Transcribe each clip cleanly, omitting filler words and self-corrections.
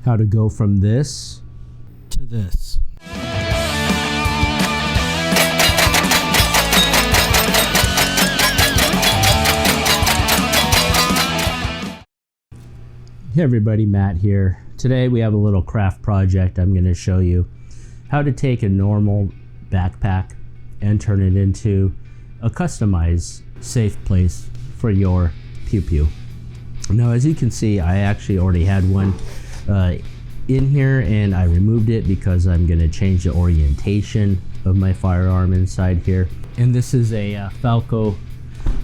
how to go from this to this. Hey everybody, Matt here. Today we have a little craft project. I'm going to show you how to take a normal backpack and turn it into a customized safe place for your pew-pew. Now, as you can see, I actually already had one in here, and I removed it because I'm going to change the orientation of my firearm inside here. And this is a Falco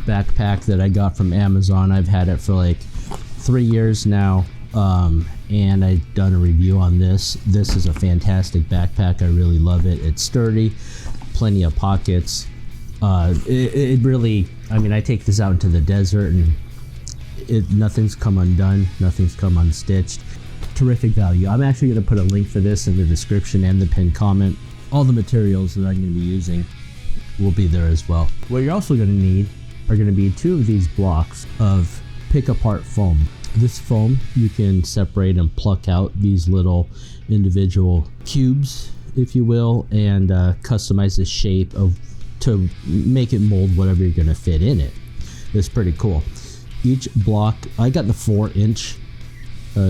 backpack that I got from Amazon. I've had it for like 3 years now, and I've done a review on this. This is a fantastic backpack. I really love it. It's sturdy, plenty of pockets. It really, I mean, I take this out into the desert and nothing's come undone, nothing's come unstitched. Terrific value. I'm actually going to put a link for this in the description and the pinned comment. All the materials that I'm going to be using will be there as well. What you're also going to need are going to be 2 of these blocks of pick apart foam. This foam, you can separate and pluck out these little individual cubes, if you will, and customize the shape to make it mold whatever you're going to fit in it. It's pretty cool. Each block, I got the 4-inch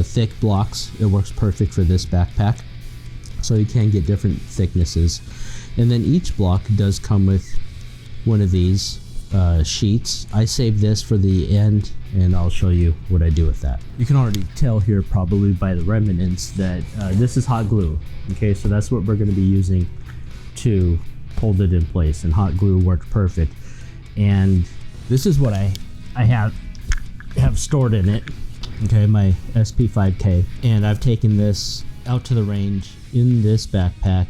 thick blocks. It works perfect for this backpack, so you can get different thicknesses. And then each block does come with one of these sheets. I saved this for the end, and I'll show you what I do with that. You can already tell here probably by the remnants that this is hot glue. Okay, so that's what we're going to be using to hold it in place, and hot glue worked perfect. And this is what I have stored in it. Okay, my SP5K, and I've taken this out to the range in this backpack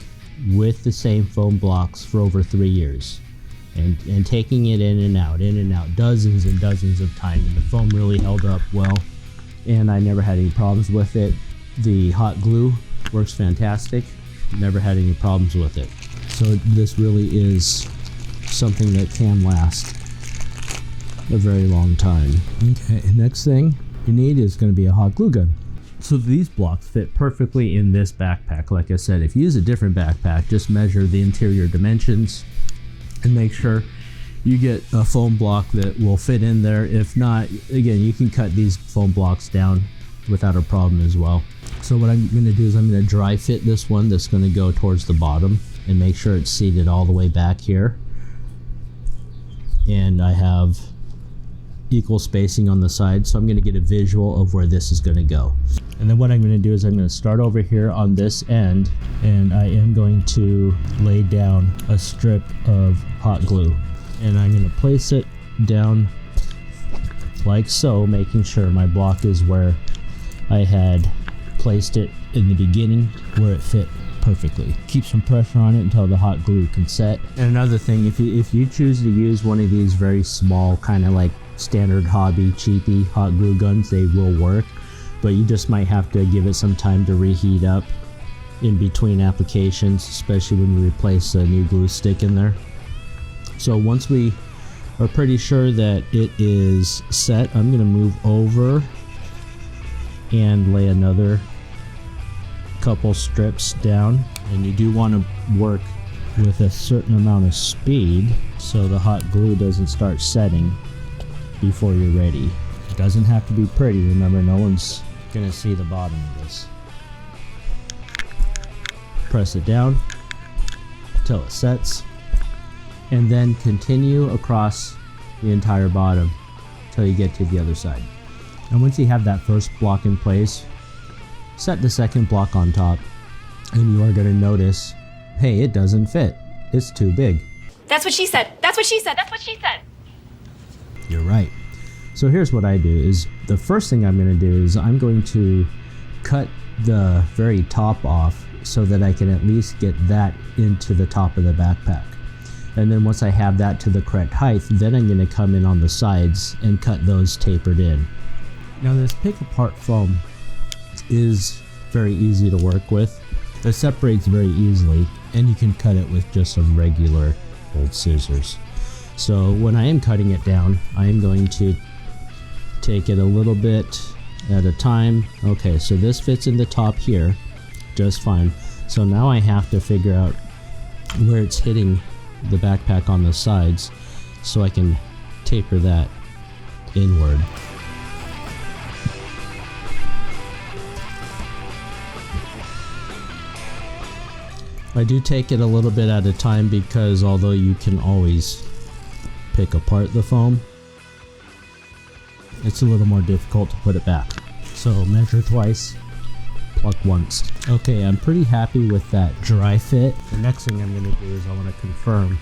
with the same foam blocks for over 3 years. And taking it in and out, dozens and dozens of times. And the foam really held up well, and I never had any problems with it. The hot glue works fantastic. Never had any problems with it. So this really is something that can last a very long time. Okay, next thing you need is going to be a hot glue gun. So these blocks fit perfectly in this backpack. Like I said, if you use a different backpack, just measure the interior dimensions and make sure you get a foam block that will fit in there. If not, again, you can cut these foam blocks down without a problem as well. So what I'm going to do is I'm going to dry fit this one that's going to go towards the bottom and make sure it's seated all the way back here. And I have equal spacing on the side, so I'm going to get a visual of where this is going to go. And then what I'm going to do is I'm going to start over here on this end, and I am going to lay down a strip of hot glue, and I'm going to place it down like so, making sure my block is where I had placed it in the beginning, where it fit perfectly. Keep some pressure on it until the hot glue can set. And another thing, if you choose to use one of these very small, kind of like standard hobby cheapy hot glue guns, they will work, but you just might have to give it some time to reheat up in between applications, especially when you replace a new glue stick in there. So once we are pretty sure that it is set, I'm going to move over and lay another couple strips down. And you do want to work with a certain amount of speed so the hot glue doesn't start setting before you're ready. It doesn't have to be pretty. Remember, no one's gonna see the bottom of this. Press it down until it sets, and then continue across the entire bottom until you get to the other side. And once you have that first block in place, set the second block on top, and you are going to notice, hey, it doesn't fit. It's too big. That's what she said. That's what she said. That's what she said. You're right. So here's what I do is the first thing I'm going to do is I'm going to cut the very top off so that I can at least get that into the top of the backpack. And then once I have that to the correct height, then I'm going to come in on the sides and cut those tapered in. Now this pick apart foam is very easy to work with. It separates very easily, and you can cut it with just some regular old scissors. So when I am cutting it down, I am going to take it a little bit at a time. Okay, so this fits in the top here just fine. So now I have to figure out where it's hitting the backpack on the sides so I can taper that inward. I do take it a little bit at a time because although you can always pick apart the foam, it's a little more difficult to put it back. So measure twice, pluck once. Okay, I'm pretty happy with that dry fit. The next thing I'm going to do is I want to confirm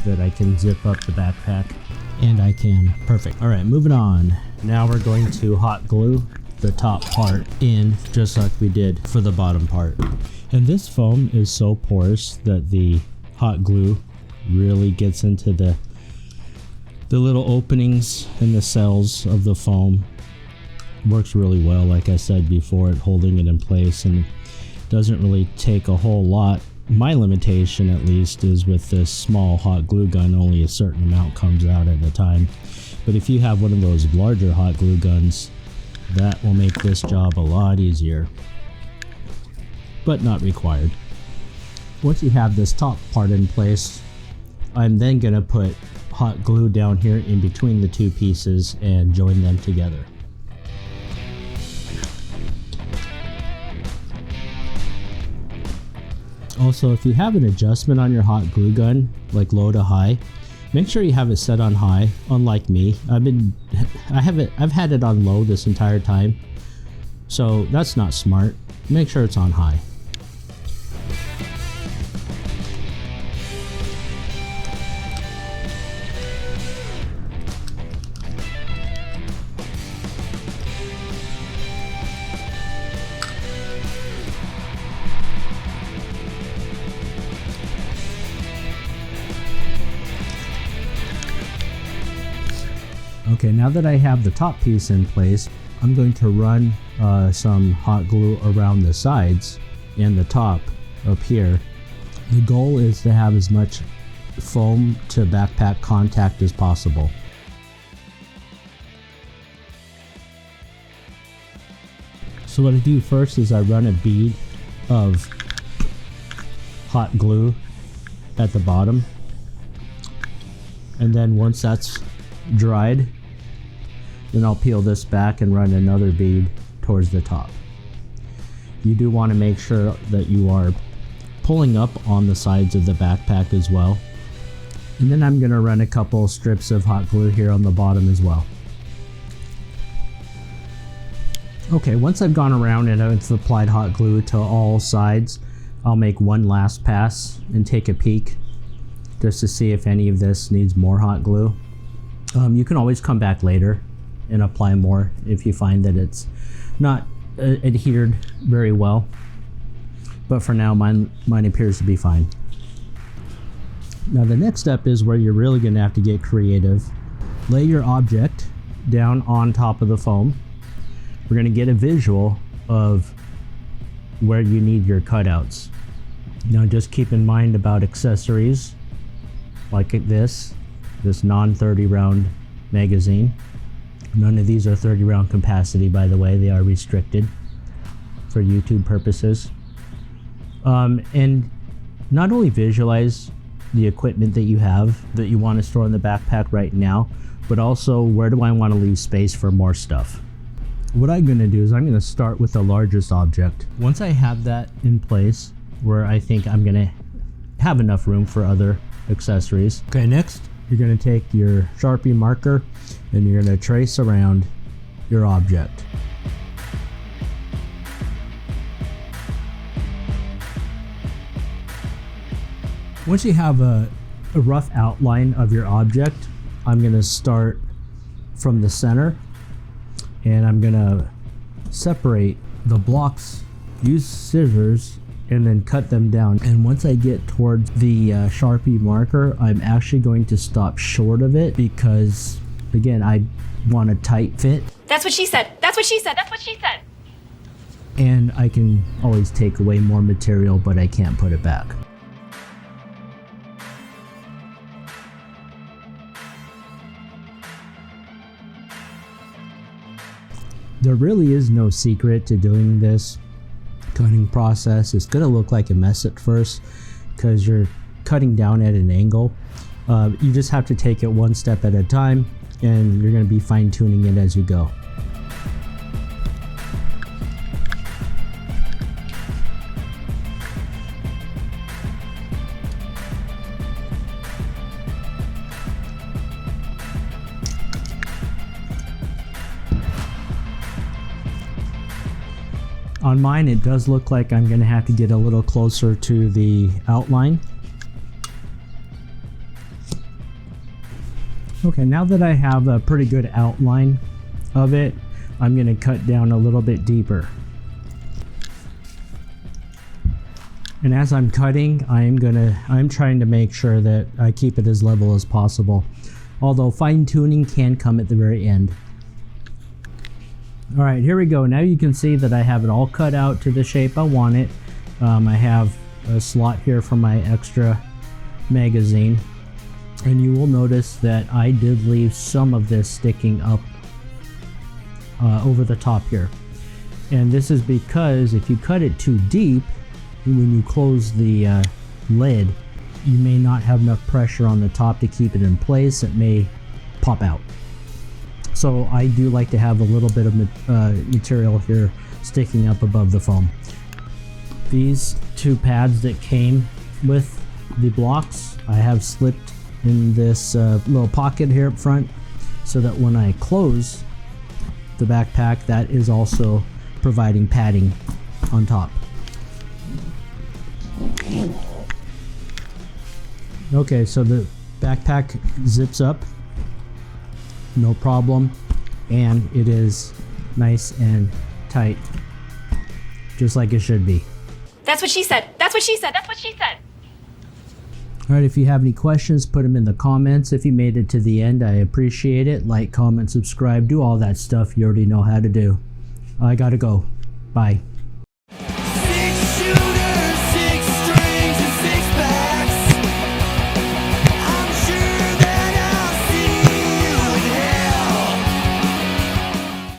that I can zip up the backpack, and I can. Perfect. All right, moving on. Now we're going to hot glue the top part in just like we did for the bottom part. And this foam is so porous that the hot glue really gets into the little openings in the cells of the foam. Works really well, like I said before, at holding it in place, and doesn't really take a whole lot. My limitation, at least, is with this small hot glue gun, only a certain amount comes out at a time. But if you have one of those larger hot glue guns, that will make this job a lot easier, but not required. Once you have this top part in place, I'm then going to put hot glue down here in between the two pieces and join them together. Also, if you have an adjustment on your hot glue gun, like low to high, make sure you have it set on high. Unlike me, I've had it on low this entire time, so that's not smart. Make sure it's on high. Okay, now that I have the top piece in place, I'm going to run some hot glue around the sides and the top up here. The goal is to have as much foam to backpack contact as possible. So what I do first is I run a bead of hot glue at the bottom, and then once that's dried, then I'll peel this back and run another bead towards the top. You do want to make sure that you are pulling up on the sides of the backpack as well. And then I'm going to run a couple strips of hot glue here on the bottom as well. Okay, once I've gone around and I've applied hot glue to all sides, I'll make one last pass and take a peek just to see if any of this needs more hot glue. You can always come back later and apply more if you find that it's not adhered very well. But for now, mine appears to be fine. Now the next step is where you're really going to have to get creative. Lay your object down on top of the foam. We're going to get a visual of where you need your cutouts. Now just keep in mind about accessories like this non-30 round magazine. None of these are 30 round capacity, by the way. They are restricted for YouTube purposes. And not only visualize the equipment that you have that you want to store in the backpack right now, but also where do I want to leave space for more stuff. What I'm going to do is I'm going to start with the largest object. Once I have that in place where I think I'm going to have enough room for other accessories. Okay, next you're going to take your Sharpie marker and you're going to trace around your object. Once you have a rough outline of your object, I'm going to start from the center and I'm going to separate the blocks, use scissors, and then cut them down. And once I get towards the Sharpie marker, I'm actually going to stop short of it because, again, I want a tight fit. That's what she said. That's what she said. That's what she said. And I can always take away more material, but I can't put it back. There really is no secret to doing this cutting process. It's going to look like a mess at first because you're cutting down at an angle. You just have to take it one step at a time, and you're going to be fine-tuning it as you go. On mine, it does look like I'm going to have to get a little closer to the outline. Okay, now that I have a pretty good outline of it, I'm going to cut down a little bit deeper. And as I'm cutting, I'm trying to make sure that I keep it as level as possible. Although fine-tuning can come at the very end. All right, here we go. Now you can see that I have it all cut out to the shape I want it. I have a slot here for my extra magazine. And you will notice that I did leave some of this sticking up over the top here. And this is because if you cut it too deep, when you close the lid, you may not have enough pressure on the top to keep it in place. It may pop out. So I do like to have a little bit of material here sticking up above the foam. These two pads that came with the blocks, I have slipped in this little pocket here up front so that when I close the backpack, that is also providing padding on top. Okay, so the backpack zips up, no problem, and it is nice and tight, just like it should be. That's what she said. That's what she said. That's what she said. All right, if you have any questions, put them in the comments. If you made it to the end, I appreciate it. Like, comment, subscribe, do all that stuff you already know how to do. I gotta go. Bye.